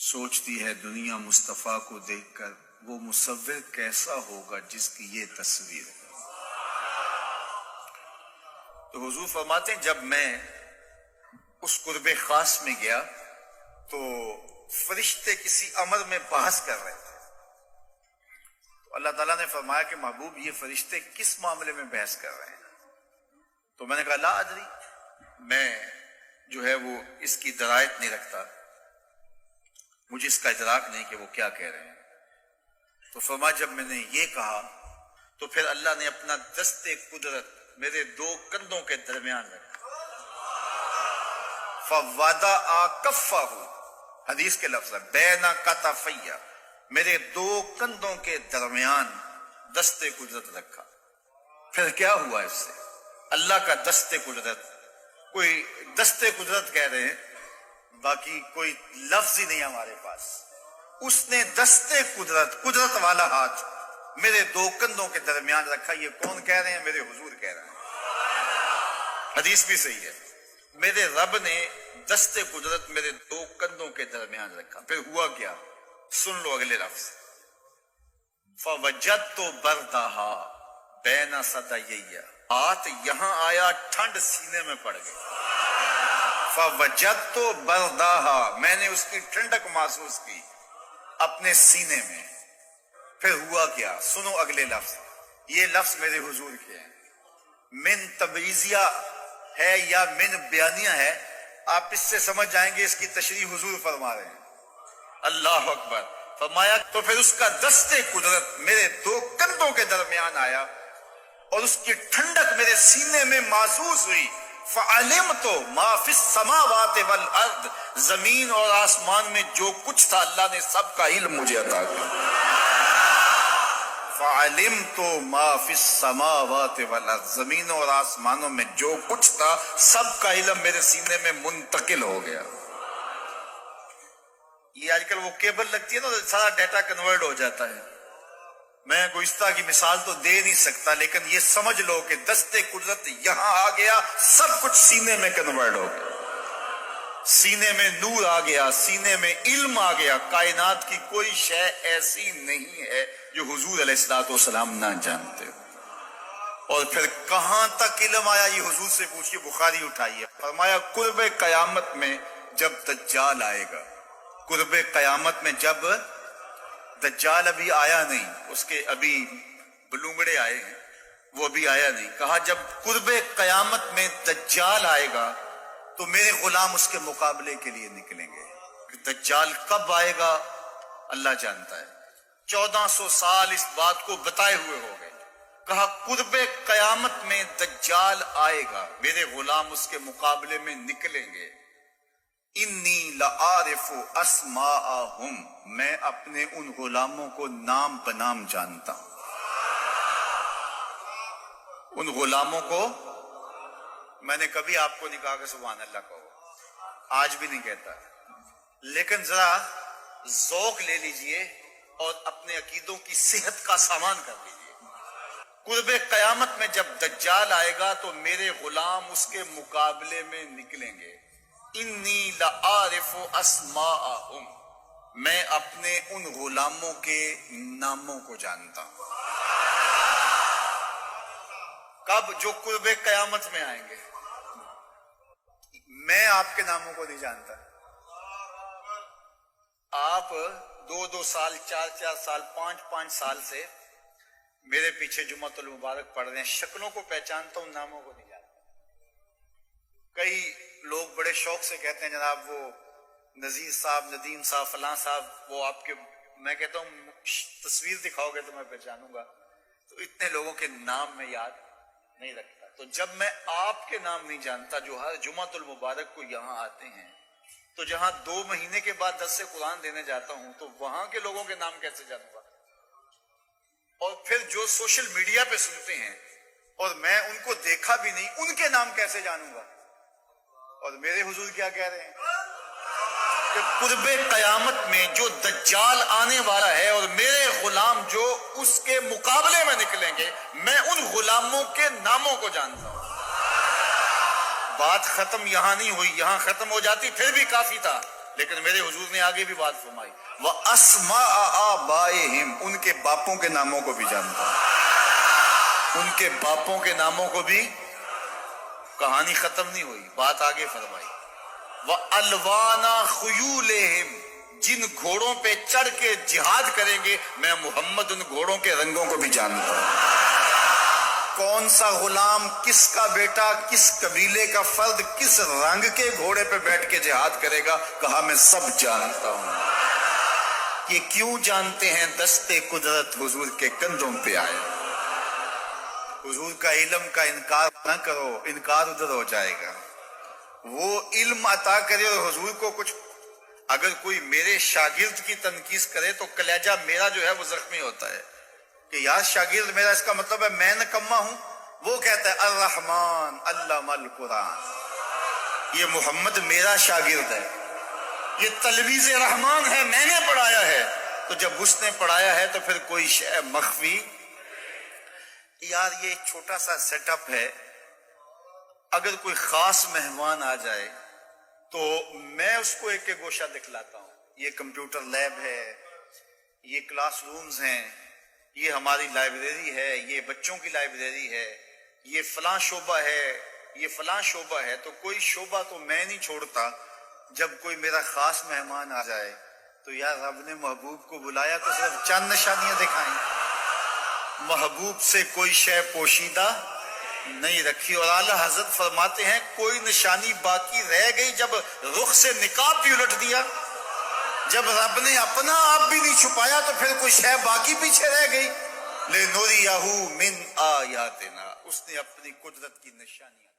سوچتی ہے دنیا مصطفیٰ کو دیکھ کر وہ مصور کیسا ہوگا جس کی یہ تصویر ہے۔ تو حضور فرماتے ہیں جب میں اس قرب خاص میں گیا تو فرشتے کسی امر میں بحث کر رہے تھے، تو اللہ تعالیٰ نے فرمایا کہ محبوب یہ فرشتے کس معاملے میں بحث کر رہے ہیں؟ تو میں نے کہا لا ادری، میں جو ہے وہ اس کی درایت نہیں رکھتا، مجھے اس کا ادراک نہیں کہ وہ کیا کہہ رہے ہیں۔ تو فرمایا جب میں نے یہ کہا تو پھر اللہ نے اپنا دست قدرت میرے دو کندھوں کے درمیان رکھا، فَوَضَعَ كَفَّهُ، حدیث کے لفظ ہے بین کتفیہ، میرے دو کندھوں کے درمیان دست قدرت رکھا۔ پھر کیا ہوا اس سے؟ اللہ کا دست قدرت، کوئی دست قدرت کہہ رہے ہیں، باقی کوئی لفظ ہی نہیں ہمارے پاس۔ اس نے دست قدرت، قدرت والا ہاتھ میرے دو کندھوں کے درمیان رکھا۔ یہ کون کہہ رہے ہیں؟ میرے حضور کہہ رہے ہیں، حدیث بھی صحیح ہے۔ میرے رب نے دست قدرت میرے دو کندھوں کے درمیان رکھا۔ پھر ہوا کیا؟ سن لو اگلے لفظ، فَوَجَدْتُ بَرْدَهَا بَيْنَ صَدَيَّ، ہاتھ یہاں آیا، ٹھنڈ سینے میں پڑ گئی۔ فَوَجَدْتُ بَرْدَهَا، میں نے اس کی ٹھنڈک محسوس کی اپنے سینے میں۔ پھر ہوا کیا؟ سنو اگلے لفظ، یہ لفظ میرے حضور کے ہیں، من تبعیضیہ ہے یا من بیانیہ ہے، آپ اس سے سمجھ جائیں گے اس کی تشریح حضور فرما رہے ہیں۔ اللہ اکبر۔ فرمایا تو پھر اس کا دست قدرت میرے دو کندھوں کے درمیان آیا اور اس کی ٹھنڈک میرے سینے میں محسوس ہوئی۔ فَعَلِمْتُ مَا فِي السَّمَاوَاتِ وَالْأَرْضِ، زمین اور آسمان میں جو کچھ تھا اللہ نے سب کا علم مجھے عطا کیا۔ فَعَلِمْتُ مَا فِي السَّمَاوَاتِ وَالْأَرْضِ، زمینوں اور آسمانوں میں جو کچھ تھا سب کا علم میرے سینے میں منتقل ہو گیا۔ یہ آج کل وہ کیبل لگتی ہے نا، سارا ڈیٹا کنورٹ ہو جاتا ہے۔ میں کوئی اس طرح کی مثال تو دے نہیں سکتا، لیکن یہ سمجھ لو کہ دست قدرت یہاں آ گیا، سب کچھ سینے میں کنورٹ ہو گیا، سینے میں نور آ گیا، سینے میں علم آ گیا۔ کائنات کی کوئی شے ایسی نہیں ہے جو حضور علیہ الصلوۃ والسلام نہ جانتے ہو۔ اور پھر کہاں تک علم آیا یہ حضور سے پوچھیے، بخاری اٹھائیے۔ فرمایا قرب قیامت میں جب دجال آئے گا، قرب قیامت میں جب دجال ابھی آیا نہیں، اس کے ابھی بلونگڑے آئے ہیں، وہ ابھی آیا نہیں، کہا جب قرب قیامت میں دجال آئے گا تو میرے غلام اس کے مقابلے کے لیے نکلیں گے۔ دجال کب آئے گا اللہ جانتا ہے۔ 1400 سال اس بات کو بتائے ہوئے ہو گئے۔ کہا قرب قیامت میں دجال آئے گا، میرے غلام اس کے مقابلے میں نکلیں گے۔ انی لعارف اسماءہم، میں اپنے ان غلاموں کو نام بنام جانتا ہوں۔ ان غلاموں کو میں نے کبھی آپ کو نہیں کہا کہ سبحان اللہ کہو، آج بھی نہیں کہتا، لیکن ذرا ذوق لے لیجئے اور اپنے عقیدوں کی صحت کا سامان کر لیجئے۔ قرب قیامت میں جب دجال آئے گا تو میرے غلام اس کے مقابلے میں نکلیں گے۔ انی لعارف اسماءہم، میں اپنے ان غلاموں کے ناموں کو جانتا ہوں۔ کب؟ جو قرب قیامت میں آئیں گے۔ میں آپ کے ناموں کو نہیں جانتا۔ آپ 2 سال، 4 سال، 5 سال سے میرے پیچھے جمعۃ المبارک پڑھ رہے ہیں، شکلوں کو پہچانتا ہوں، ناموں کو نہیں جانتا۔ کئی لوگ بڑے شوق سے کہتے ہیں جناب وہ نذیر صاحب، ندیم صاحب، فلاں صاحب، وہ آپ کے، میں کہتا ہوں تصویر دکھاؤ گے تو میں پہچانوں گا۔ تو اتنے لوگوں کے نام میں یاد نہیں رکھتا۔ تو جب میں آپ کے نام نہیں جانتا جو ہر جمعۃ المبارک کو یہاں آتے ہیں، تو جہاں 2 مہینے کے بعد درس قرآن دینے جاتا ہوں تو وہاں کے لوگوں کے نام کیسے جانوں گا؟ اور پھر جو سوشل میڈیا پہ سنتے ہیں اور میں ان کو دیکھا بھی نہیں، ان کے نام کیسے جانوں گا؟ اور میرے حضور کیا کہہ رہے ہیں کہ قرب قیامت میں جو دجال آنے والا ہے اور میرے غلام جو اس کے مقابلے میں نکلیں گے، میں ان غلاموں کے ناموں کو جانتا ہوں۔ بات ختم یہاں نہیں ہوئی، یہاں ختم ہو جاتی پھر بھی کافی تھا، لیکن میرے حضور نے آگے بھی بات فرمائی وَأَسْمَاءَ آبَائِهِمْ، ان کے باپوں کے ناموں کو بھی جانتا ہوں، ان کے باپوں کے ناموں کو بھی۔ کہانی ختم نہیں ہوئی، بات آگے فرمائی وَأَلْوَانَ خُيُولِهِمْ، جن گھوڑوں پہ چڑھ کے جہاد کریں گے میں محمد ان گھوڑوں کے رنگوں کو بھی جانتا ہوں، کون سا غلام، کس کا بیٹا، کس قبیلے کا فرد کس رنگ کے گھوڑے پہ بیٹھ کے جہاد کرے گا، کہا میں سب جانتا ہوں۔ یہ کیوں جانتے ہیں؟ دستے قدرت حضور کے کندھوں پہ آئے۔ حضور کا علم کا انکار نہ کرو، انکار ادھر ہو جائے گا۔ وہ علم عطا کرے اور حضور کو کچھ، اگر کوئی میرے شاگرد کی تنقید کرے تو کلیجہ میرا جو ہے وہ زخمی ہوتا ہے کہ یار شاگرد میرا، اس کا مطلب ہے میں نکما ہوں۔ وہ کہتا ہے الرحمن علم القرآن، یہ محمد میرا شاگرد ہے، یہ تلمیذ رحمان ہے، میں نے پڑھایا ہے۔ تو جب اس نے پڑھایا ہے تو پھر کوئی شے مخفی۔ یار یہ ایک چھوٹا سا سیٹ اپ ہے، اگر کوئی خاص مہمان آ جائے تو میں اس کو ایک ایک گوشہ دکھلاتا ہوں، یہ کمپیوٹر لیب ہے، یہ کلاس رومز ہیں، یہ ہماری لائبریری ہے، یہ بچوں کی لائبریری ہے، یہ فلاں شعبہ ہے، یہ فلاں شعبہ ہے۔ تو کوئی شعبہ تو میں نہیں چھوڑتا۔ جب کوئی میرا خاص مہمان آ جائے تو یار رب نے محبوب کو بلایا تو صرف چند نشانیاں دکھائیں، محبوب سے کوئی شے پوشیدہ نہیں رکھی۔ اور اعلیٰ حضرت فرماتے ہیں کوئی نشانی باقی رہ گئی جب رخ سے نقاب بھی الٹ دیا، جب رب نے اپنا آپ بھی نہیں چھپایا تو پھر کوئی شے باقی پیچھے رہ گئی۔ لِنُرِيَهُ مِنْ آیاتنا، اس نے اپنی قدرت کی نشانیاں